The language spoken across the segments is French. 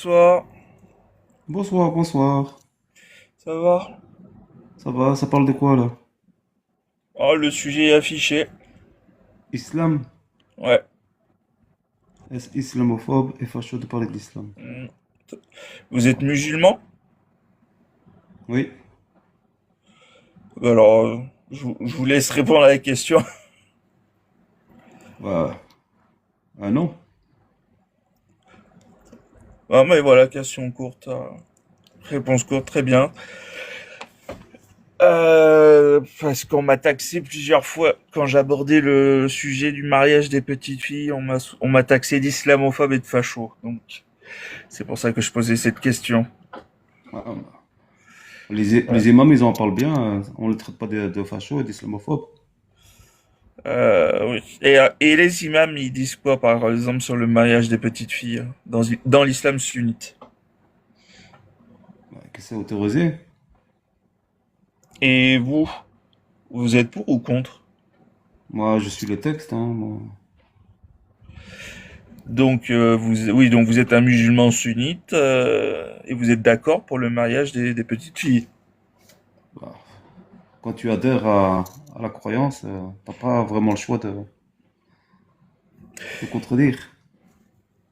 bonsoir. Bonsoir, bonsoir. Ça va? Ça va, ça parle de quoi là? Oh, le sujet est affiché. Islam? Ouais. Est-ce islamophobe et facho de parler d'islam? Hmm. Vous êtes musulman? Oui. Alors, je vous laisse répondre à la question. Bah, non. Ah, mais voilà, question courte. Réponse courte, très bien. Parce qu'on m'a taxé plusieurs fois quand j'abordais le sujet du mariage des petites filles, on m'a taxé d'islamophobe et de facho. Donc, c'est pour ça que je posais cette question. Ah, bah. Les imams, ils en parlent bien. On ne les traite pas de facho et d'islamophobe. Oui. Et les imams, ils disent quoi, par exemple, sur le mariage des petites filles dans l'islam sunnite? Bah, que c'est autorisé. Et vous êtes pour ou contre? Moi, je suis le texte, hein, moi. Donc, oui, donc vous êtes un musulman sunnite et vous êtes d'accord pour le mariage des petites filles. Bah, quand tu adhères à la croyance, t'as pas vraiment le choix de contredire.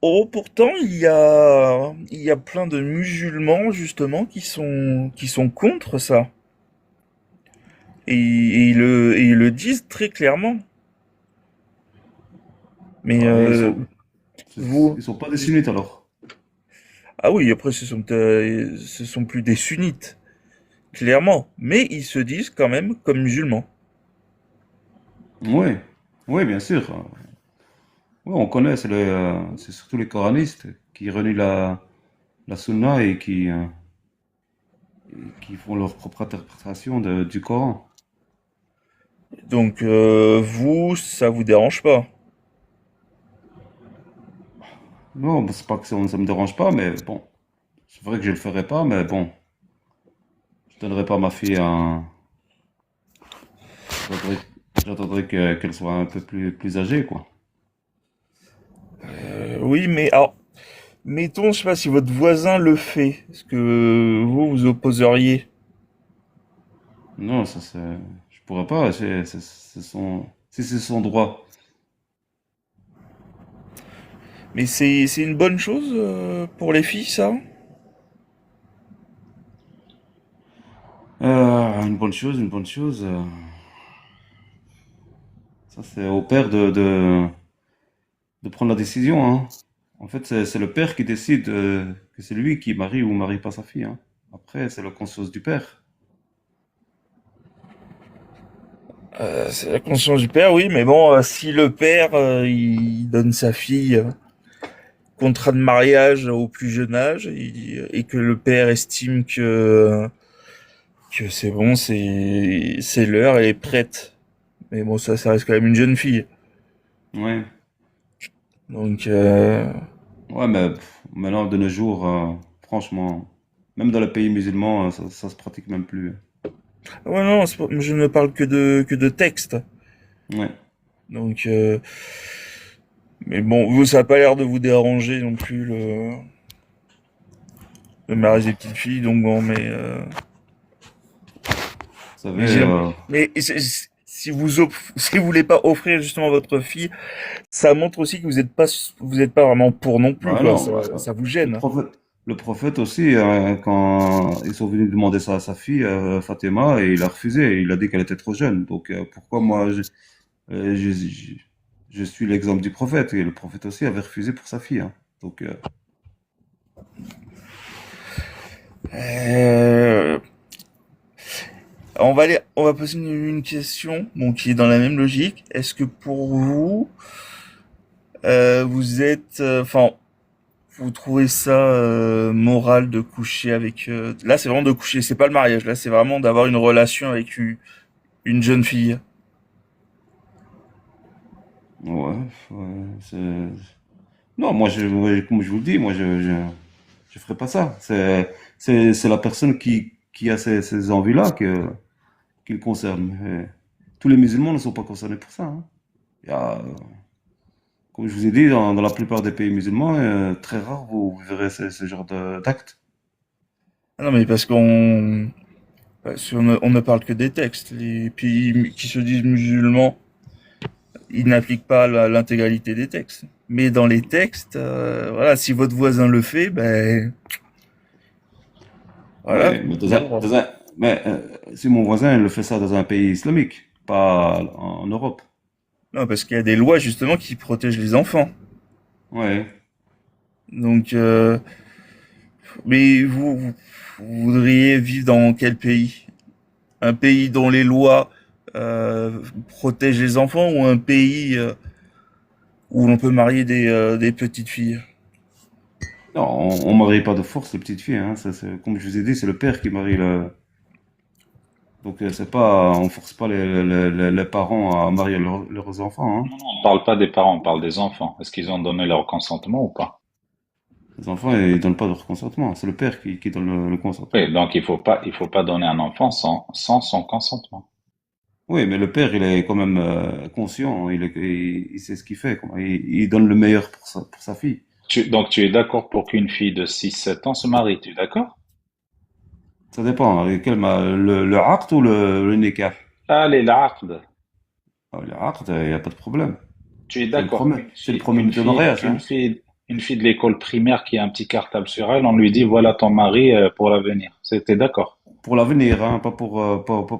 Oh, pourtant, il y a plein de musulmans justement qui sont contre ça et ils le disent très clairement. Mais Bah, vous, ils sont pas des sunnites alors. ah oui, après ce sont plus des sunnites, clairement, mais ils se disent quand même comme musulmans. Oui, oui, bien sûr. Oui, on connaît, c'est surtout les coranistes qui renient la sunna et qui font leur propre interprétation du Coran. Donc vous, ça vous dérange pas? Non, bah, c'est pas que ça me dérange pas, mais bon, c'est vrai que je le ferai pas, mais bon, je donnerai pas ma fille à un... J'attendrai, qu'elle soit un peu plus âgée, quoi. Oui, mais alors, mettons, je sais pas si votre voisin le fait, est-ce que vous opposeriez? Non, je pourrais pas, si c'est son droit. Mais c'est une bonne chose pour les filles, ça? Une bonne chose, une bonne chose. Ça, c'est au père de prendre la décision, hein. En fait, c'est le père qui décide que c'est lui qui marie ou marie pas sa fille, hein. Après, c'est la conscience du père. C'est la conscience du père, oui, mais bon, si le père il donne sa fille contrat de mariage au plus jeune âge et que le père estime que c'est bon, c'est l'heure, elle est prête. Mais bon, ça reste quand même une jeune fille. Ouais. Donc, Ouais, mais maintenant, de nos jours, franchement, même dans les pays musulmans, ça se pratique même plus. ouais, non, je ne parle que de texte. Ouais. Donc, mais bon, vous, ça a pas l'air de vous déranger non plus le mariage des petites filles. Donc bon, Vous savez, mais si si vous voulez pas offrir justement votre fille, ça montre aussi que vous êtes pas vraiment pour non plus, bah quoi. non, Ça vous le gêne. prophète, le prophète aussi, quand ils sont venus demander ça à sa fille, Fatima, et il a refusé, il a dit qu'elle était trop jeune. Donc, pourquoi moi, Euh, je, je- je suis l'exemple du prophète, et le prophète aussi avait refusé pour sa fille, hein. Donc, Euh, on va poser une question, bon, qui est dans la même logique. Est-ce que pour vous, vous êtes, enfin, vous trouvez ça moral de coucher avec, là, c'est vraiment de coucher, c'est pas le mariage. Là, c'est vraiment d'avoir une relation avec une jeune fille. ouais, non, moi, comme je vous le dis, moi, je ferai pas ça. C'est la personne qui a ces envies-là qui le concerne. Et tous les musulmans ne sont pas concernés pour ça, hein. Il y a, Comme je vous ai dit, dans la plupart des pays musulmans, très rare vous verrez ce genre d'actes. Ah non, mais parce qu'on on ne parle que des textes. Les pays qui se disent musulmans, ils n'appliquent pas l'intégralité des textes. Mais dans les textes, voilà, si votre voisin le fait, ben voilà. Oui, mais si mon voisin il le fait ça dans un pays islamique, pas en Europe. Non, parce qu'il y a des lois justement qui protègent les enfants. Ouais. Donc, mais vous voudriez vivre dans quel pays? Un pays dont les lois protègent les enfants ou un pays où l'on peut marier des petites filles? Non, on marie pas de force les petites filles, hein. Comme je vous ai dit, c'est le père qui marie le. Donc c'est pas, on force pas les parents à marier leurs enfants, hein. Non, non, on parle pas des parents, on parle des enfants. Est-ce qu'ils ont donné leur consentement ou pas? Les enfants, ils donnent pas leur consentement. C'est le père qui donne le consentement. Oui, donc il faut pas donner un enfant sans son consentement. Oui, mais le père, il est quand même conscient. Il sait ce qu'il fait, quoi. Il donne le meilleur pour sa fille. Donc tu es d'accord pour qu'une fille de 6 7 ans se marie, tu es d'accord? Ça dépend, hein. Le aqd ou le nikah? Allez, l'aqd. Ah, le aqd, il n'y a pas de problème. Tu es d'accord qu'une C'est le fille, premier de mariage, hein. une fille de l'école primaire qui a un petit cartable sur elle, on lui dit voilà ton mari pour l'avenir. C'était d'accord. Pour l'avenir, hein, pas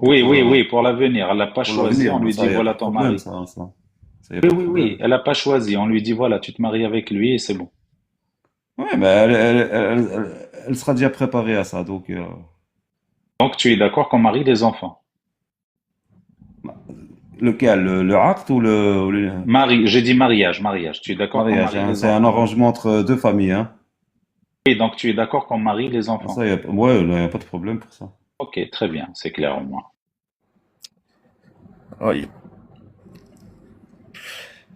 Oui, oui, oui, pour l'avenir. Elle n'a pas pour choisi, l'avenir. on Mais lui ça, dit il n'y a pas voilà de ton problème, mari. ça, y a Oui, pas de oui, oui, problème. elle n'a pas choisi. On lui dit voilà, tu te maries avec lui et c'est bon. Oui, mais elle sera déjà préparée à ça. Donc, Donc tu es d'accord qu'on marie les enfants. lequel? Le aqd ou le J'ai dit mariage, mariage. Tu es d'accord qu'on mariage, marie hein? les C'est un enfants. arrangement entre deux familles, hein. Et donc tu es d'accord qu'on marie les enfants. Ça, ouais, il n'y a pas de problème pour ça. Ok, très bien, c'est clair au moins. Oui.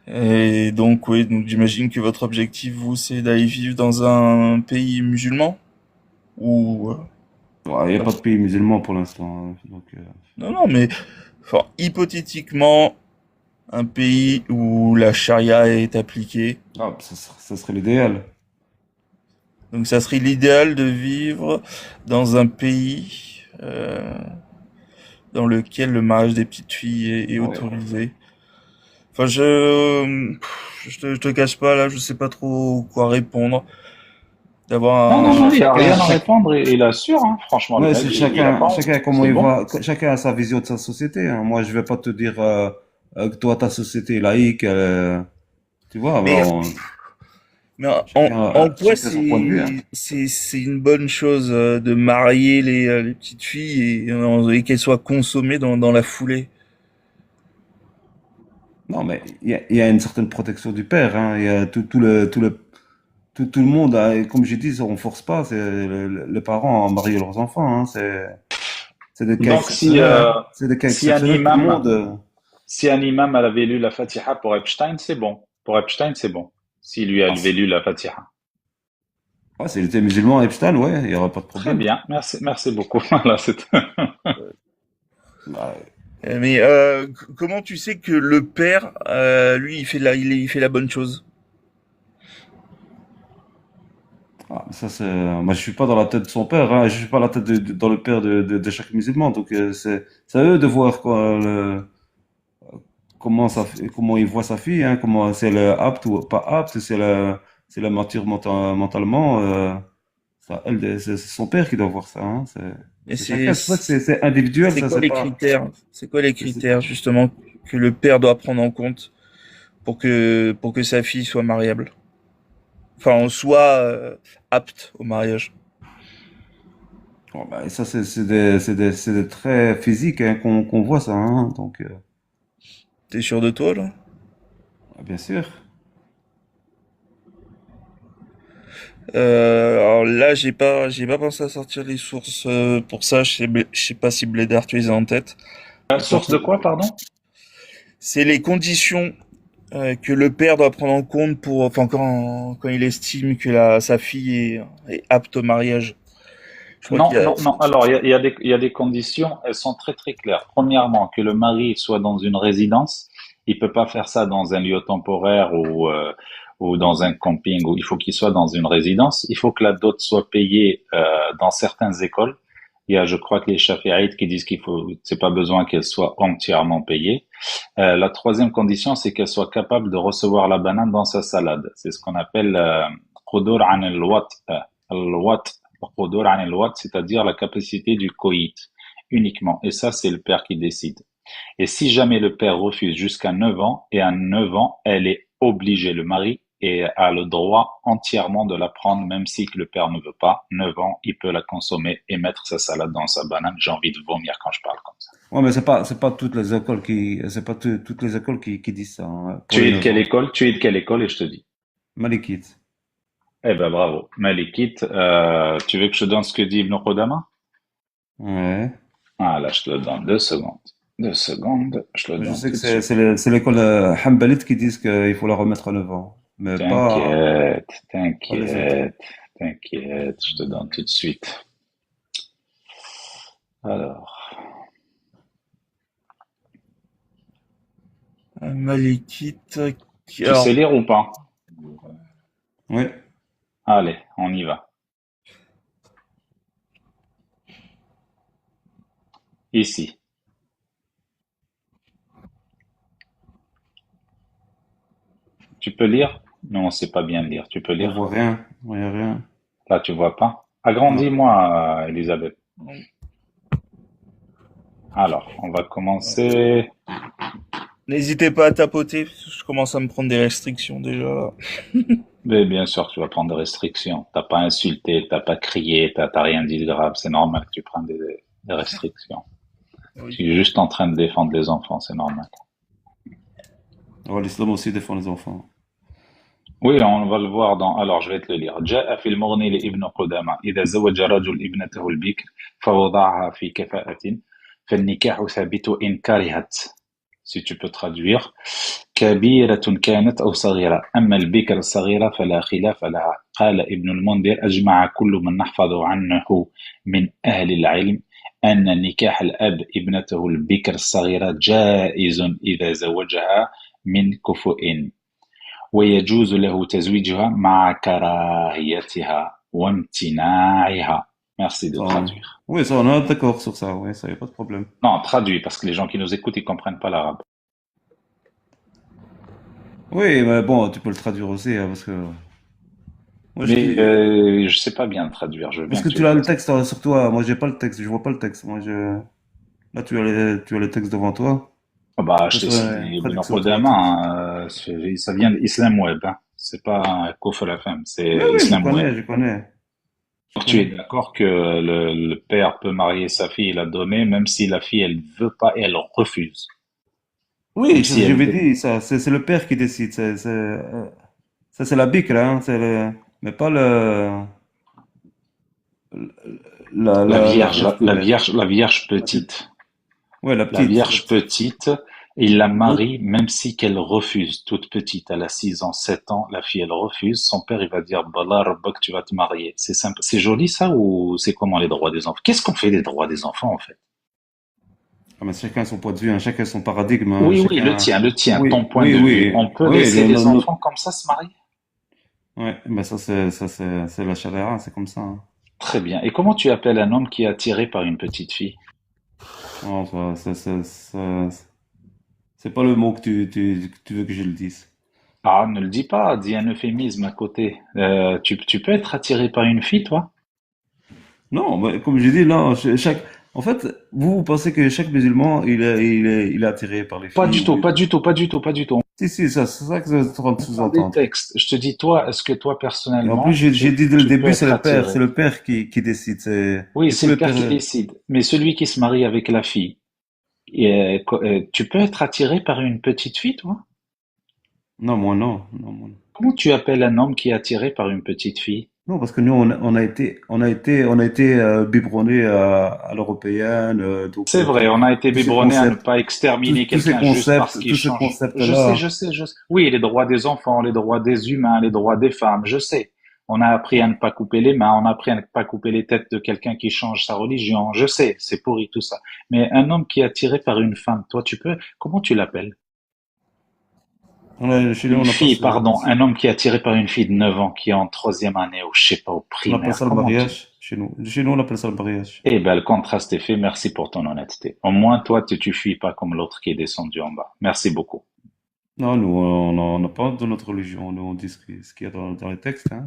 Et donc, oui, donc j'imagine que votre objectif, vous, c'est d'aller vivre dans un pays musulman? Ou Ouais, il n'y a pas de pays musulman pour l'instant, hein. Donc, non, non, mais enfin, hypothétiquement, un pays où la charia est appliquée. ça serait l'idéal. Donc, ça serait l'idéal de vivre dans un pays dans lequel le mariage des petites filles est Ouais. autorisé. Enfin, je te cache pas là, je sais pas trop quoi répondre. Non, D'avoir non, non, il n'y a rien à Chaque, répondre. Il assure, hein. Franchement, le ouais, mec, il a pas honte. chacun comment C'est il bon. voit, chacun a sa vision de sa société, hein. Moi, je vais pas te dire que toi, ta société est laïque, tu vois, mais en quoi chacun son point de vue, hein. c'est une bonne chose de marier les petites filles et qu'elles soient consommées dans la foulée. Non, mais il y a une certaine protection du père, hein. Il y a tout le monde, comme j'ai dit, on force pas, les parents à marier leurs enfants, hein. C'est des cas Donc, exceptionnels, hein. C'est des cas si un exceptionnels, tout le imam, monde. si un imam avait lu la Fatiha pour Epstein, c'est bon. Pour Epstein, c'est bon. S'il lui Ah, avait lu la Fatiha. ouais, s'il était musulman, Epstein, ouais, il y aura pas de Très problème. bien. Merci, merci beaucoup. Voilà, c'est... Bah, Mais comment tu sais que le père, lui, il fait la bonne chose? ça, moi, je suis pas dans la tête de son père, hein. Je suis pas la tête dans le père de chaque musulman. Donc, c'est à eux de voir quoi, comment il voit sa fille, hein, comment si elle est apte ou pas apte, si elle est mature mentalement. C'est son père qui doit voir ça, hein. Et C'est chacun. C'est pour ça que c'est individuel, c'est ça, quoi c'est les pas. critères? C'est quoi les c'est- critères justement que le père doit prendre en compte pour que sa fille soit mariable? Enfin, soit apte au mariage. Bon, bah, ça, c'est des traits physiques, hein, qu'on voit ça, hein. Donc, T'es sûr de toi là? bien sûr. Alors là, j'ai pas pensé à sortir les sources pour ça. Je sais pas si Blédard tu les as en tête. La Mais pour source de quoi, pardon? c'est les conditions que le père doit prendre en compte pour, enfin, quand il estime que sa fille est apte au mariage. Je crois qu'il Non, y a, non, non. Alors, il y a des conditions, elles sont très très claires. Premièrement, que le mari soit dans une résidence Il peut pas faire ça dans un lieu temporaire ou dans un camping où il faut qu'il soit dans une résidence. Il faut que la dot soit payée dans certaines écoles. Il y a, je crois que les Chafi'ites qui disent qu'il faut, c'est pas besoin qu'elle soit entièrement payée. La troisième condition, c'est qu'elle soit capable de recevoir la banane dans sa salade. C'est ce qu'on appelle qudur an al-wat, al-wat, qudur an al-wat, c'est-à-dire la capacité du coït uniquement. Et ça, c'est le père qui décide. Et si jamais le père refuse jusqu'à 9 ans, et à 9 ans, elle est obligée, le mari, et a le droit entièrement de la prendre, même si le père ne veut pas. 9 ans, il peut la consommer et mettre sa salade dans sa banane. J'ai envie de vomir quand je parle comme ça. Ouais, mais c'est pas toutes les écoles c'est pas toutes les écoles qui disent ça, hein, pour Tu les es de 9 quelle ans. école? Tu es de quelle école et je te dis. Malikite. Eh ben bravo. Malikit, tu veux que je te donne ce que dit Ibn Qudama? Ouais. Ah là, je te le donne. 2 secondes. 2 secondes, je te le Je donne sais que tout de suite. c'est l'école Hanbalite qui disent qu'il faut la remettre à 9 ans. Mais T'inquiète, pas les autres. t'inquiète, t'inquiète, je te donne tout de suite. Alors, Un Malikite tu sais alors, lire ou pas? Oui. Allez, on y va. Ici. Tu peux lire? Non, on sait pas bien lire. Tu peux On lire? voit rien. On voit rien. Là, tu vois pas? Non. Agrandis-moi, Elisabeth. Alors, on va commencer. n'hésitez pas à tapoter, parce que je commence à me prendre des restrictions déjà. Mais bien sûr, tu vas prendre des restrictions. T'as pas insulté, t'as pas crié, t'as rien dit de grave. C'est normal que tu prennes des restrictions. Oui. Tu es juste en train de défendre les enfants, c'est normal. Ouais, l'islam aussi défend les enfants. Oui, on va le voir dans. Alors, je vais te le lire. جاء في المغني لابن قدامة إذا زوج رجل ابنته البكر فوضعها في كفاءة فالنكاح ثابت إن كرهت. Si tu peux traduire. كبيرة كانت أو صغيرة أما البكر الصغيرة فلا خلاف لها قال ابن المنذر أجمع كل من نحفظ عنه من أهل العلم أن نكاح الأب ابنته البكر الصغيرة جائز إذا زوجها من كفؤ ويجوز له تزويجها مع كراهيتها وامتناعها. Merci de Ça, traduire. oui, ça, on est d'accord sur ça. Oui, ça y a pas de problème. Non, traduit, parce que les gens qui nous écoutent, ils comprennent pas l'arabe. Oui, mais bon, tu peux le traduire aussi, hein, parce que moi, Mais je sais pas bien traduire, je veux parce bien que que tu tu le as le fasses. texte sur toi. Moi, j'ai pas le texte. Je vois pas le texte. Là, tu as le texte devant toi. Ah bah, Tu peux je t'ai sur cité la Ibn traduction Qudama, automatique. hein, ça vient d'Islam Web, hein. C'est pas Kufr FM, Oui, c'est oui, Islam Web. je connais, je Donc tu es connais. d'accord que le père peut marier sa fille et la donner, même si la fille, elle veut pas et elle refuse. Même Oui, si je elle vais veut. dire ça. C'est le père qui décide. Ça, c'est la bikra, hein. Mais pas La vierge, la femelle. la vierge La petite. petite. Ouais, La la vierge petite. petite, il la Donc, marie même si qu'elle refuse, toute petite, elle a 6 ans, 7 ans, la fille elle refuse, son père il va dire Bala Rabbak, tu vas te marier. C'est simple. C'est joli ça ou c'est comment les droits des enfants? Qu'est-ce qu'on fait des droits des enfants en fait? ah, mais chacun son point de vue, hein, chacun son paradigme, hein, Oui, oui, chacun. le tien, ton Oui, point oui, de vue. oui, On peut oui. laisser les enfants comme ça se marier? Ouais, mais c'est la chaléra, c'est comme ça, hein. Très bien. Et comment tu appelles un homme qui est attiré par une petite fille? Non, c'est pas le mot que que tu veux que je le dise. Ah, ne le dis pas, dis un euphémisme à côté. Tu peux être attiré par une fille, toi? Non, mais comme je dis, non, en fait, vous pensez que chaque musulman, il est attiré par les Pas filles du ou tout, bien. pas du tout, pas du tout, pas du tout. Si, si, ça, c'est ça que je suis en train de On parle des sous-entendre. textes. Je te dis, toi, est-ce que toi, Et en plus, personnellement, j'ai dit dès le tu peux début, être attiré? c'est le père qui décide. Oui, Et tous c'est le les père pères, qui décide. Mais celui qui se marie avec la fille, tu peux être attiré par une petite fille, toi? non, moi non, non, moi non. Comment tu appelles un homme qui est attiré par une petite fille? Non, parce que nous, on a été biberonnés à l'européenne, C'est vrai, on a été biberonné à ne pas exterminer quelqu'un juste parce qu'il tous ces change. Je sais, concepts-là. je sais, je sais. Oui, les droits des enfants, les droits des humains, les droits des femmes, je sais. On a appris à ne pas couper les mains, on a appris à ne pas couper les têtes de quelqu'un qui change sa religion. Je sais, c'est pourri tout ça. Mais un homme qui est attiré par une femme, toi, tu peux, comment tu l'appelles? Chez nous, Une on n'a pas fille, pardon, un homme qui est attiré par une fille de 9 ans qui est en troisième année ou je sais pas, au on appelle primaire, ça le comment tu... mariage. Chez nous. Chez nous, on appelle ça le mariage. Eh ben, le contraste est fait. Merci pour ton honnêteté. Au moins, toi, tu fuis pas comme l'autre qui est descendu en bas. Merci beaucoup. Non, nous, on n'a pas de notre religion. Nous, on dit ce qu'il y a dans les textes, hein.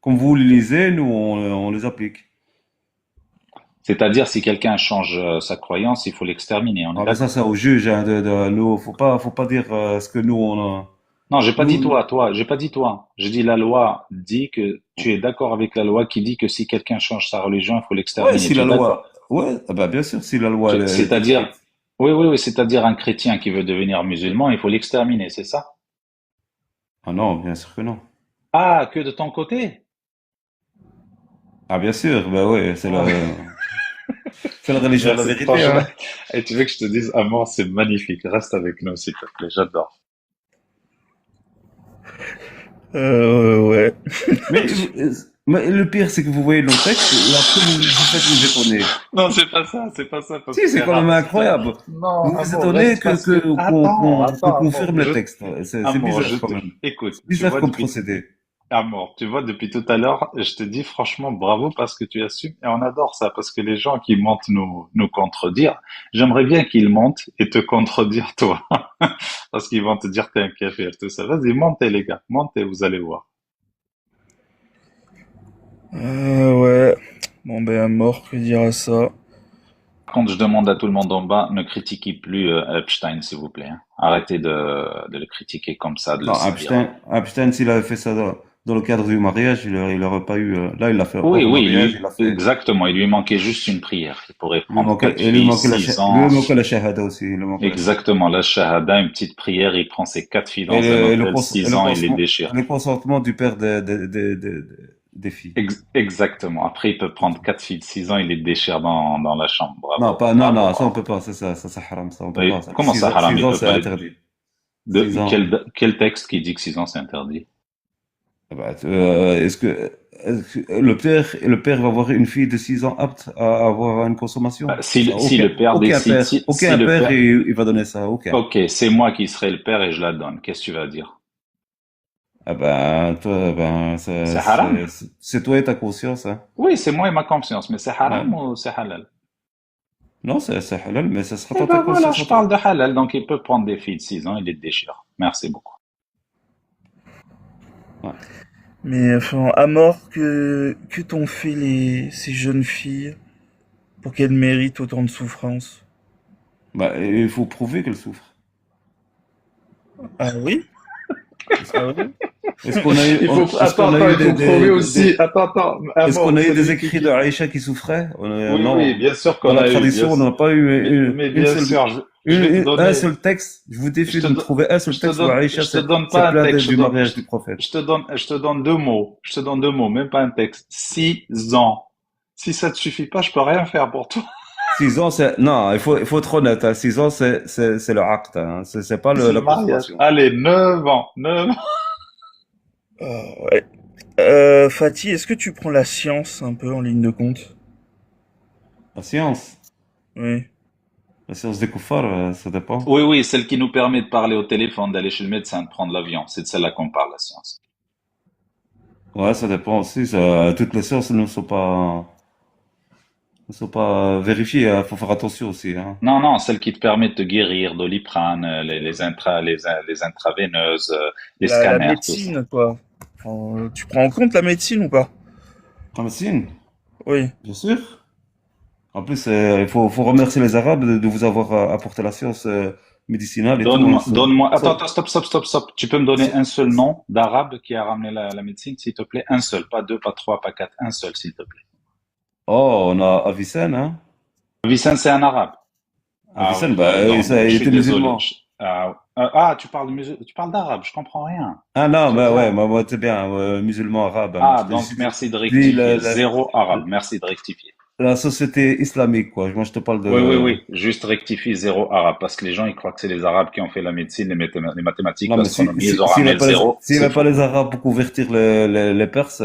Comme vous les lisez, nous, on les applique. C'est-à-dire, si quelqu'un change sa croyance, il faut l'exterminer. On est Ah, mais ça, d'accord? c'est au juge, hein, nous, faut pas dire ce que nous, on a. Non, j'ai pas dit Nous, toi, j'ai pas dit toi. J'ai dit la loi dit que tu es d'accord avec la loi qui dit que si quelqu'un change sa religion, il faut ouais, l'exterminer. si Tu la es d'accord? loi, ouais, ah bah, bien sûr, si la loi, elle est C'est-à-dire, écrite. oui, oui, oui, c'est-à-dire un chrétien qui veut devenir musulman, il faut l'exterminer, c'est ça? Ah non, bien sûr que non. Ah, que de ton côté? Ah, bien sûr, bah ouais, Ah, c'est la religion de la merci, vérité, franchement. hein. Et tu veux que je te dise, Amor, c'est magnifique. Reste avec nous, s'il te plaît. J'adore. Ouais. Mais, euh, mais le pire, c'est que vous voyez nos textes, et après, vous faites vous étonner. Non, c'est pas ça, parce Si, que c'est c'est quand même rare. incroyable. Non, Vous vous Amour, étonnez reste parce que, qu'on attends, Amour, confirme les textes. C'est Amour, bizarre quand même. écoute, C'est tu bizarre vois, comme depuis, procédé. Amour, tu vois, depuis tout à l'heure, je te dis franchement bravo parce que tu assumes et on adore ça parce que les gens qui montent nous contredire, j'aimerais bien qu'ils montent et te contredire toi. Parce qu'ils vont te dire t'es un café, tout ça. Vas-y, montez les gars, montez, vous allez voir. Ouais. Bon, ben, à mort, que dire à ça? Par contre, je demande à tout le monde en bas, ne critiquez plus Epstein, s'il vous plaît, hein. Arrêtez de le critiquer comme ça, de le Non, salir. Epstein, s'il avait fait ça dans le cadre du mariage, il aurait pas eu, là, il l'a fait Oui, hors oui, mariage, lui, il l'a fait, exactement. Il lui manquait juste une prière. Il pourrait prendre quatre il lui filles, manquait six lui ans. manquait la shahada aussi, il lui manquait la shahada. Exactement, la shahada, une petite prière. Il prend ses quatre filles dans un hôtel, Et 6 ans, il les déchire. le consentement du père des filles. Exactement. Après, il peut prendre quatre filles de 6 ans, il les déchire dans la chambre. Non, Bravo, pas, non, bravo, non, ça on bravo. peut pas, ça c'est haram, ça on peut pas, Et ça. comment ça, haram, Six il ans, peut c'est pas les... interdit. 6 ans. Quel texte qui dit que 6 ans, c'est interdit? Ah bah, le père va avoir une fille de 6 ans apte à avoir une consommation? Ça, Si le père décide, si aucun le père, père... il va donner ça, aucun. Ok, c'est moi qui serai le père et je la donne. Qu'est-ce que tu vas dire? Ah ben, toi, C'est haram? c'est toi et ta conscience, hein. Oui, c'est moi et ma conscience, mais c'est haram Ouais. ou c'est halal? Non, c'est halal, mais ça sera Eh ta ben voilà, conscience je à toi. parle de halal, donc il peut prendre des filles de 6 ans et les déchirer. Merci beaucoup. Ouais. Mais enfin, à mort que t'ont fait ces jeunes filles pour qu'elles méritent autant de souffrance? Bah, il faut prouver qu'elle souffre. Ah oui? Est-ce Ah oui? est-ce qu'on a eu, Il faut, est-ce qu'on attends, a attends, eu il faut prouver aussi. Attends, un est-ce qu'on mort, a eu des celui écrits de Aïcha qui souffrait? Oui, oui, Non. bien sûr Dans qu'on la a eu, tradition, on n'a pas eu mais une bien seule, sûr, je vais te un donner, seul texte. Je vous je défie te, de me do- trouver un seul texte où Aïcha je te donne s'est pas un plaint texte, du mariage du prophète. je te donne deux mots, je te donne deux mots, même pas un texte. 6 ans. Si ça te suffit pas, je peux rien faire pour toi. 6 ans, non, il faut être honnête, hein. 6 ans, c'est le acte, hein. C'est pas C'est le la mariage. consommation. Allez, 9 ans, 9 ans. Ouais. Fatih, est-ce que tu prends la science un peu en ligne de compte? La science. Oui. La science des koufars, ça dépend. Oui, oui, celle qui nous permet de parler au téléphone, d'aller chez le médecin, de prendre l'avion. C'est de celle-là qu'on parle, la science. Ouais, ça dépend aussi. Toutes les sciences ne sont pas vérifiées, hein. Faut faire attention aussi, hein. Non, non, celle qui te permet de te guérir, Doliprane, les intraveineuses, les La scanners, tout ça. médecine, quoi. Enfin, tu prends en compte la médecine ou pas? La médecine, Oui. bien sûr. En plus, faut remercier les Arabes de vous avoir apporté la science médicinale et tout, hein. Donne-moi, attends, attends, stop. Tu peux me donner Ça- un seul nom d'arabe qui a ramené la médecine, s'il te plaît? Un seul, pas deux, pas trois, pas quatre, un seul, s'il te plaît. Oh, on a Avicenne, hein. Vicente, c'est un arabe. Ah Avicenne, oui, bah, non, ça, je il suis était désolé. musulman. Tu parles d'arabe, je comprends rien. Ah non, C'est bah ouais, clair. moi, c'est bien, musulman arabe, hein. Ah, donc merci de Je dis rectifier. Zéro arabe, merci de rectifier. la société islamique, quoi. Moi, je te parle Oui, oui, de. oui, juste rectifie zéro arabe, parce que les gens, ils croient que c'est les arabes qui ont fait la médecine, les mathématiques, Non, mais l'astronomie, ils ont ramené le zéro, s'il n'y c'est avait pas faux. les Arabes pour convertir les Perses,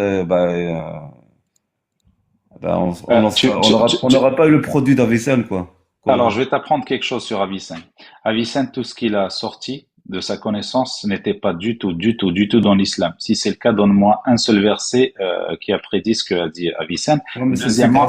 Euh, on n'aura pas eu le produit d'Avicenne, quoi. Alors, Quoi. je vais t'apprendre quelque chose sur Avicenne. Avicenne, tout ce qu'il a sorti, de sa connaissance n'était pas du tout, du tout, du tout dans l'islam. Si c'est le cas, donne-moi un seul verset qui a prédit ce que a dit Avicenne. Ouais, mais Deuxièmement,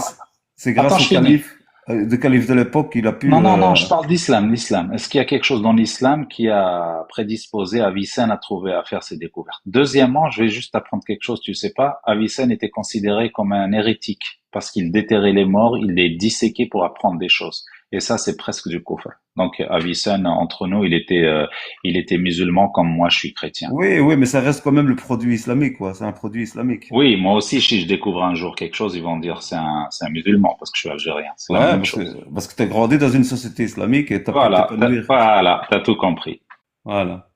c'est attends, grâce au je finis. calife, le calife de l'époque, qu'il a pu. Non, non, non, je parle d'islam, l'islam. Est-ce qu'il y a quelque chose dans l'islam qui a prédisposé Avicenne à trouver, à faire ses découvertes? Deuxièmement, je vais juste apprendre quelque chose, tu sais pas. Avicenne était considéré comme un hérétique parce qu'il déterrait les morts, il les disséquait pour apprendre des choses. Et ça, c'est presque du kufr. Donc, Avicenne, entre nous, il était musulman comme moi, je suis chrétien. Oui, oui, mais ça reste quand même le produit islamique, quoi. C'est un produit islamique. Oui, moi aussi, si je découvre un jour quelque chose, ils vont dire c'est un musulman parce que je suis algérien. C'est la Ouais, même chose. parce que t'as grandi dans une société islamique et t'as pu t'épanouir. Voilà, t'as tout compris. Voilà.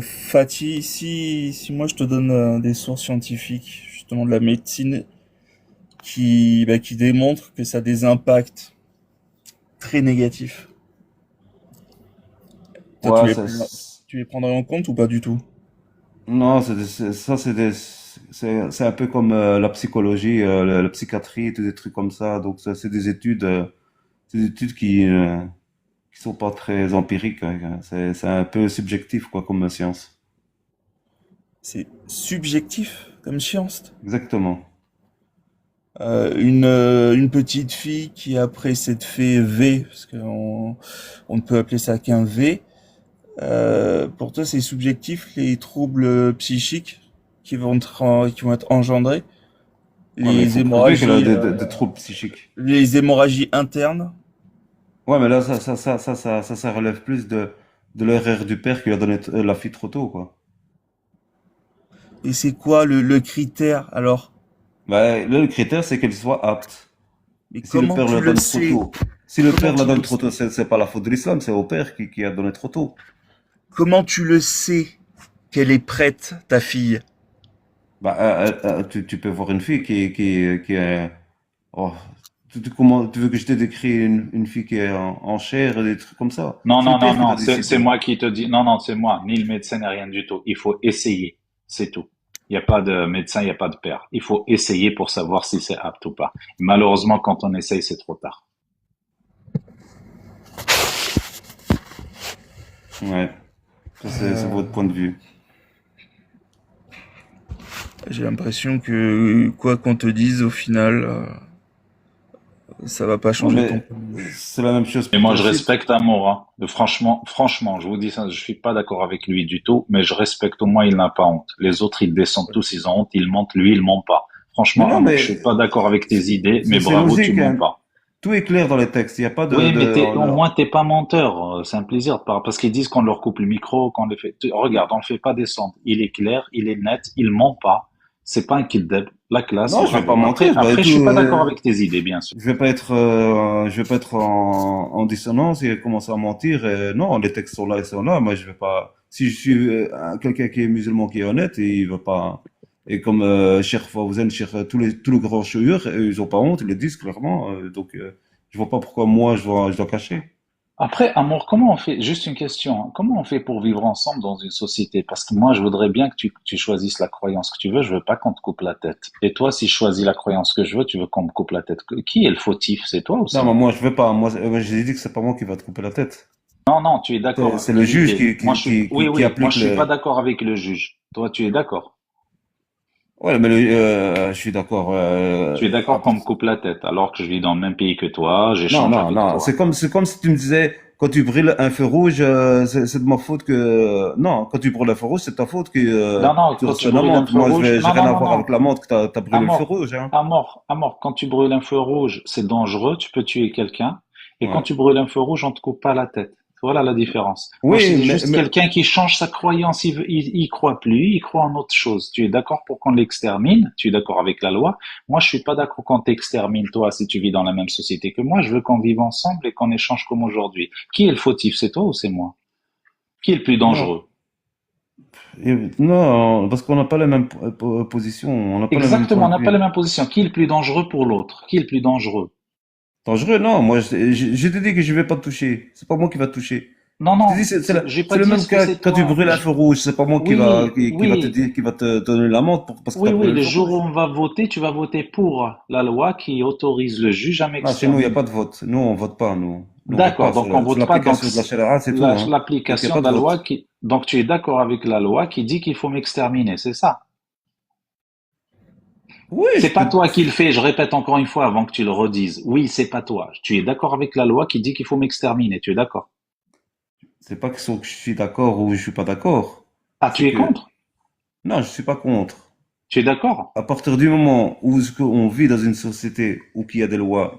Fatih, si moi je te donne des sources scientifiques, justement de la médecine, qui démontrent que ça a des impacts très négatifs, toi Ouais, tu les prendrais en compte ou pas du tout? non, ça, c'est un peu comme la psychologie, la psychiatrie, tous des trucs comme ça. Donc, ça, c'est des études qui sont pas très empiriques, hein. C'est un peu subjectif, quoi, comme science. C'est subjectif comme science. Exactement. Une petite fille qui après s'être fait V, parce on ne peut appeler ça qu'un V, pour toi c'est subjectif les troubles psychiques qui vont être engendrés, Ouais, mais il faut prouver qu'elle a les des troubles psychiques. les hémorragies internes. Ouais, mais là, ça relève plus de l'erreur du père qui lui a donné la fille trop tôt, quoi. Et c'est quoi le critère alors? Bah, là, le critère, c'est qu'elle soit apte. Mais Et si le comment père tu la le donne trop sais? tôt, si le Comment père la tu donne le trop tôt, sais? c'est pas la faute de l'islam, c'est au père qui a donné trop tôt. Comment tu le sais qu'elle est prête, ta fille? Bah, tu peux voir une fille qui est, oh, comment, tu veux que je te décris une fille qui est en chair et des trucs comme ça? Non, C'est le non, non, père qui non, doit c'est décider. moi qui te dis. Non, non, c'est moi. Ni le médecin, ni rien du tout. Il faut essayer. C'est tout. Il n'y a pas de médecin, il n'y a pas de père. Il faut essayer pour savoir si c'est apte ou pas. Malheureusement, quand on essaye, c'est trop tard. Ouais. Ça, c'est Euh, votre point de vue. j'ai l'impression que quoi qu'on te dise, au final, ça va pas Ouais, changer ton mais point de vue. c'est la même chose Et pour moi, toi je aussi. respecte Amour, hein. Franchement, franchement, je vous dis ça, je suis pas d'accord avec lui du tout, mais je respecte au moins, il n'a pas honte. Les autres, ils descendent tous, ils ont honte, ils mentent, lui, il ment pas. Mais Franchement, non, Amour, je mais suis pas d'accord avec tes idées, mais c'est bravo, tu logique, mens hein. pas. Tout est clair dans les textes. Il n'y a pas Oui, mais au de. moins t'es pas menteur. C'est un plaisir de parler parce qu'ils disent qu'on leur coupe le micro, qu'on les fait. Regarde, on le fait pas descendre. Il est clair, il est net, il ment pas. C'est pas un kid-deb. La classe, Non, je vais pas bravo. Après, mentir. Bah, après, je suis pas d'accord avec tes idées, bien sûr. je vais pas être en dissonance et commencer à mentir. Non, les textes sont là, ils sont là. Moi, je vais pas. Si je suis quelqu'un qui est musulman, qui est honnête, et il veut pas. Et comme Cheikh Fawzan, Cheikh, tous les grands chouïrs, ils ont pas honte, ils le disent clairement. Donc, je vois pas pourquoi moi je dois cacher. Après, Amour, comment on fait, juste une question, hein, comment on fait pour vivre ensemble dans une société? Parce que moi, je voudrais bien que tu choisisses la croyance que tu veux, je veux pas qu'on te coupe la tête. Et toi, si je choisis la croyance que je veux, tu veux qu'on me coupe la tête. Qui est le fautif? C'est toi ou Non, c'est mais moi? moi, je veux pas. Moi, j'ai dit que c'est pas moi qui va te couper la tête. Non, non, tu es d'accord C'est avec le juge l'idée. Moi, je suis, oui, qui oui, moi, applique je suis pas le. d'accord avec le juge. Toi, tu es d'accord. Ouais, mais je suis d'accord. Tu es d'accord qu'on me coupe la tête, alors que je vis dans le même pays que toi, Non, j'échange non, avec non. toi. C'est comme si tu me disais, quand tu brûles un feu rouge, c'est de ma faute que. Non, quand tu brûles un feu rouge, c'est ta faute que Non, non, tu quand reçois tu une brûles un amende. feu rouge, J'ai non, rien non, à non, voir non, avec l'amende que t'as à brûlé le feu mort, rouge, hein. à mort, à mort. Quand tu brûles un feu rouge, c'est dangereux, tu peux tuer quelqu'un. Et quand Ouais. tu brûles un feu rouge, on te coupe pas la tête. Voilà la différence. Moi, je te Oui, dis juste mais quelqu'un qui change sa croyance, il croit plus, il croit en autre chose. Tu es d'accord pour qu'on l'extermine? Tu es d'accord avec la loi? Moi, je suis pas d'accord qu'on t'extermine, toi, si tu vis dans la même société que moi. Je veux qu'on vive ensemble et qu'on échange comme aujourd'hui. Qui est le fautif? C'est toi ou c'est moi? Qui est le plus non, dangereux? non, parce qu'on n'a pas la même position, on n'a pas le même Exactement, point on de n'a pas la vue. même position. Qui est le plus dangereux pour l'autre? Qui est le plus dangereux? Dangereux, non. Moi, je te dis que je vais pas te toucher. C'est pas moi qui va te toucher. Non, Je te non, dis, j'ai c'est pas le dit même est-ce que cas c'est quand tu toi. brûles un feu rouge. C'est pas moi Oui, qui va te oui, dire, qui va te donner l'amende parce que tu oui, as oui. brûlé le Le feu jour où rouge. on va voter, tu vas voter pour la loi qui autorise le juge à Non, chez nous, il n'y a m'exterminer. pas de vote. Nous, on vote pas, nous. Nous, on vote pas. D'accord, donc on C'est vote pas, donc l'application de la charia, c'est tout, hein. Donc, il n'y a l'application pas de de la loi vote. qui, donc tu es d'accord avec la loi qui dit qu'il faut m'exterminer, c'est ça? Oui, C'est je pas peux. toi qui le fais, je répète encore une fois avant que tu le redises. Oui, c'est pas toi. Tu es d'accord avec la loi qui dit qu'il faut m'exterminer, tu es d'accord? C'est pas que je suis d'accord ou je suis pas d'accord. Ah, C'est tu es que, contre? non, je suis pas contre. Tu es d'accord? À partir du moment où on vit dans une société où il y a des lois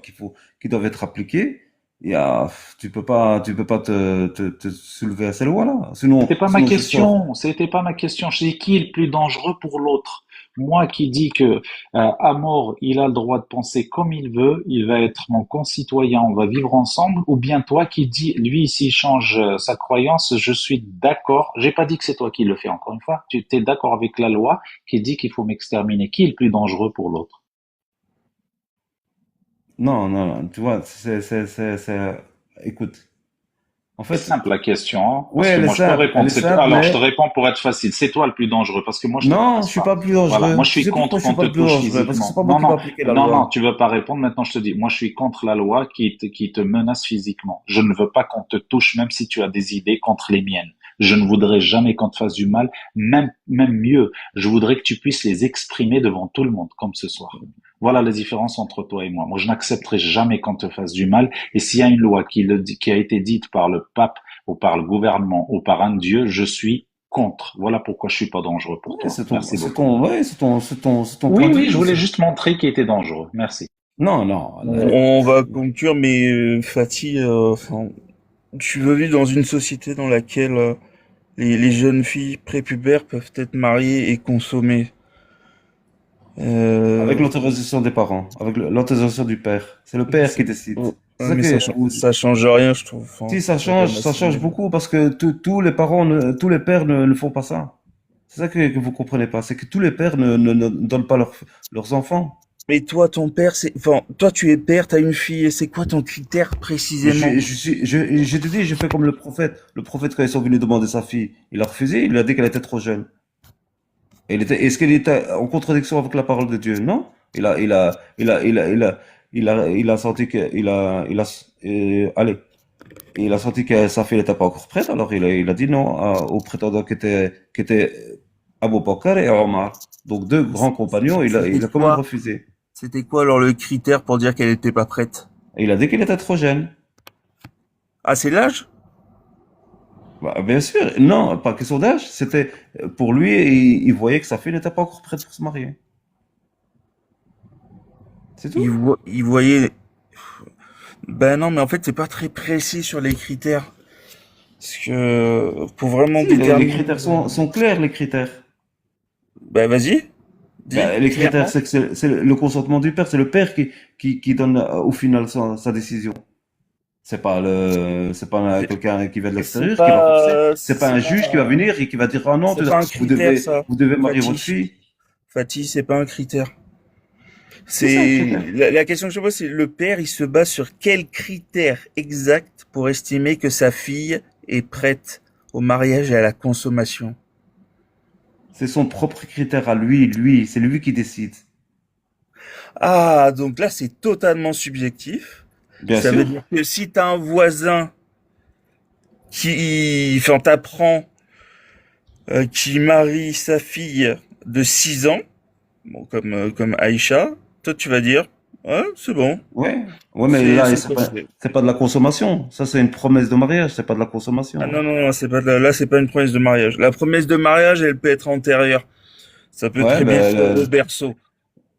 qui doivent être appliquées, il y a, tu peux pas te soulever à ces lois-là. Sinon je sors. C'était pas ma question. Je dis qui est le plus dangereux pour l'autre? Moi qui dis que Amor, il a le droit de penser comme il veut, il va être mon concitoyen, on va vivre ensemble, ou bien toi qui dis, lui, s'il change sa croyance, je suis d'accord. J'ai pas dit que c'est toi qui le fais, encore une fois. Tu es d'accord avec la loi qui dit qu'il faut m'exterminer. Qui est le plus dangereux pour l'autre? Non, non, non, tu vois, écoute, en C'est fait, simple la question, hein, ouais, parce que moi je peux elle répondre. est simple, Alors je te mais réponds pour être facile. C'est toi le plus dangereux parce que moi je te non, je menace suis pas. pas plus Voilà, moi dangereux. je Tu suis sais pourquoi contre je suis qu'on pas te le plus touche dangereux? Parce que c'est physiquement. pas moi Non, qui vais non, appliquer la non, non, loi. tu veux pas répondre. Maintenant je te dis, moi je suis contre la loi qui te menace physiquement. Je ne veux pas qu'on te touche même si tu as des idées contre les miennes. Je ne voudrais jamais qu'on te fasse du mal, même mieux. Je voudrais que tu puisses les exprimer devant tout le monde, comme ce soir. Voilà la différence entre toi et moi. Moi, je n'accepterai jamais qu'on te fasse du mal. Et s'il y a une loi qui a été dite par le pape ou par le gouvernement ou par un dieu, je suis contre. Voilà pourquoi je suis pas dangereux pour Ouais, toi. Merci beaucoup. ouais, c'est ton point Oui, de oui, je vue. voulais juste montrer qu'il était dangereux. Merci. Non, non, On va conclure, mais Fatih, enfin, tu veux vivre dans une société dans laquelle les jeunes filles prépubères peuvent être mariées et consommer. avec Euh, l'autorisation des parents, avec l'autorisation du père. C'est le père c'est- qui décide. oh, C'est ça mais que, ça change rien, je trouve. Enfin, si ça problématique. change beaucoup parce que tous les parents, tous les pères ne font pas ça. C'est ça que vous comprenez pas, c'est que tous les pères ne donnent pas leurs enfants. Mais toi, ton père, enfin, toi, tu es père, t'as une fille, c'est quoi ton critère précisément? Je te dis, je fais comme le prophète. Le prophète, quand ils sont venus demander sa fille, il a refusé, il a dit qu'elle était trop jeune. Est-ce qu'il était en contradiction avec la parole de Dieu? Non. Il a senti que, allez, il a senti que sa fille n'était pas encore prête, alors il a dit non au prétendant qui était Abu Bakr et Omar. Donc deux grands compagnons, C'était il a quand même quoi? refusé. C'était quoi alors le critère pour dire qu'elle était pas prête? Et il a dit qu'il était trop jeune. Ah, c'est l'âge? Bah, bien sûr, non, pas question d'âge, c'était pour lui, il voyait que sa fille n'était pas encore prête pour se marier. C'est tout. Il voyait. Ben non, mais en fait, c'est pas très précis sur les critères. Parce que pour vraiment Si, les déterminer. critères sont clairs, les critères. Ben vas-y, dis Bah, les critères, clairement. c'est que c'est le consentement du père, c'est le père qui donne au final sa décision. C'est pas C'est quelqu'un qui vient de c'est l'extérieur qui va forcer. pas, C'est pas un juge qui va venir et qui va dire, ah non, c'est pas un critère ça, vous devez marier votre Fatih. fille. Fatih, c'est pas un critère. Si, c'est un C'est critère. la question que je pose, c'est le père, il se base sur quel critère exact pour estimer que sa fille est prête au mariage et à la consommation. C'est son propre critère à c'est lui qui décide. Ah, donc là, c'est totalement subjectif. Bien Ça veut sûr. dire que si t'as un voisin enfin, t'apprends, qui marie sa fille de 6 ans, bon, comme Aïcha, toi, tu vas dire, ouais, c'est bon, Ouais. Ouais, mais là, c'est possible. c'est pas de la consommation. Ça, c'est une promesse de mariage, c'est pas de la Ah consommation, hein. non, non, non, là, c'est pas une promesse de mariage. La promesse de mariage, elle peut être antérieure. Ça peut Ouais, très bien ben, être au berceau.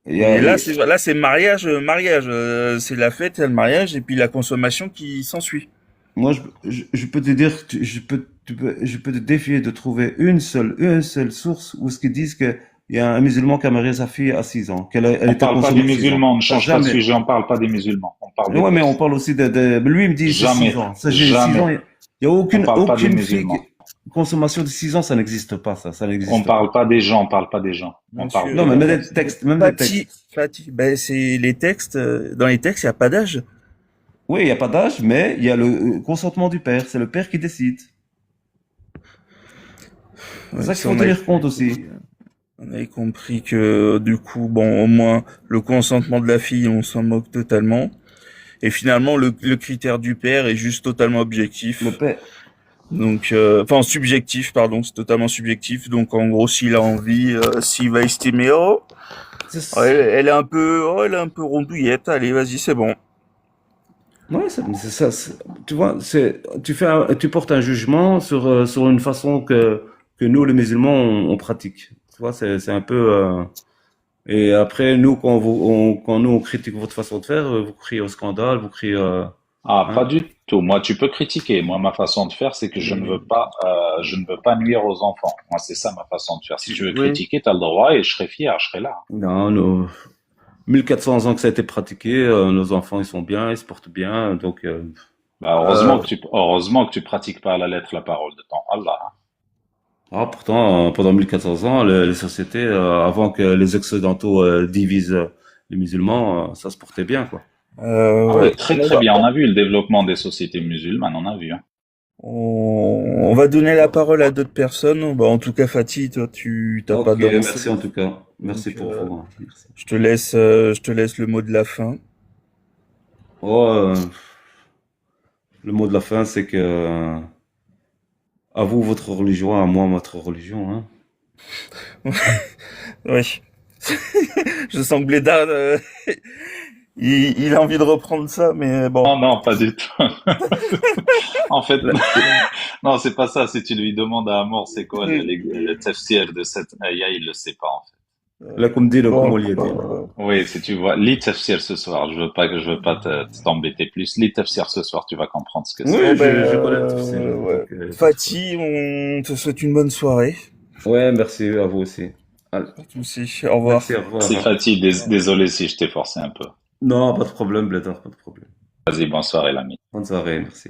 il y a, Mais là, c'est mariage, mariage. C'est la fête, il y a le mariage, et puis la consommation qui s'ensuit. moi, je peux te dire, je peux te défier de trouver une seule source où ce qu'ils disent que il y a un musulman qui a marié sa fille à 6 ans, elle On était parle pas des consommée 6 ans. musulmans, on ne Ça, change pas de jamais. sujet, on parle pas des musulmans, on parle des Ouais, mais on personnes. parle aussi mais lui, il me dit, c'est 6 Jamais, ans. Ça, j'ai 6 ans. jamais. Il y a On parle pas des aucune fille musulmans. consommation de 6 ans, ça n'existe pas, ça On n'existe pas. parle pas des gens, on parle pas des gens. On parle Monsieur, Non, que mais des textes. même des Fatih, textes. Fatih, ben c'est les textes. Dans les textes, il n'y a pas d'âge. Oui, il n'y a pas d'âge, mais il y a le consentement du père. C'est le père qui décide. C'est Ouais, ça qu'il ça, faut tenir compte aussi. on avait compris que, du coup, bon, au moins, le consentement de la fille, on s'en moque totalement. Et finalement, le critère du père est juste totalement Le objectif. père. Donc, enfin, subjectif, pardon, c'est totalement subjectif. Donc, en gros, s'il a envie, s'il va estimer, oh, elle est un peu, oh, elle est un peu rondouillette, allez, vas-y, c'est bon. Ouais, c'est ça. Tu vois, tu portes un jugement sur une façon que nous, les musulmans, on pratique. Tu vois, c'est un peu. Et après, nous, quand nous on critique votre façon de faire, vous criez au scandale, vous criez. Ah, pas Hein? du tout. Moi, tu peux critiquer. Moi, ma façon de faire, c'est que je ne veux pas nuire aux enfants. Moi, c'est ça ma façon de faire. Si tu veux Oui. critiquer, t'as le droit et je serai fier, je serai là. Non, nos 1400 ans que ça a été pratiqué, nos enfants, ils sont bien, ils se portent bien, donc. Bah, Euh, heureusement que tu pratiques pas à la lettre la parole de ton Allah, hein. pourtant, pendant 1400 ans, les sociétés, avant que les Occidentaux divisent les musulmans, ça se portait bien, quoi. Ah Ouais. oui, très On très va, bien. On a vu le développement des sociétés musulmanes, on a vu, hein. on va donner la parole à d'autres personnes. Bah, en tout cas, Fatih, toi, tu t'as pas Ok, dansé. merci en tout cas. Merci Donc, pour vous. Hein. Merci. je te laisse le mot de la fin. Oh, le mot de la fin, c'est que à vous votre religion, à moi votre religion. Hein. Oui. Je sens que Blédard, il a envie de reprendre ça, mais bon. Non, non, pas du tout. En fait, Là, non, c'est pas ça. Si tu lui demandes à Amor, c'est quoi Oui. le tafsir de cette ayah, il le sait pas, en fait. comme dit le comme Bon. on l'y a dit. Oui, si tu vois, lis tafsir ce soir. Je veux pas t'embêter plus. Lis tafsir ce soir, tu vas comprendre ce que c'est. Bon, Oui, ben, je connais le tafsir, ouais. donc pas de problème. Fatih, on te souhaite une bonne soirée. Ouais, merci à vous aussi. Allez, Pas de soucis. Au revoir. merci, au revoir. C'est Hein. Fatih, désolé si je t'ai forcé un peu. Non, pas de problème, Blédard, pas de problème. Vas-y, bonne soirée, l'ami. Bonne soirée, merci.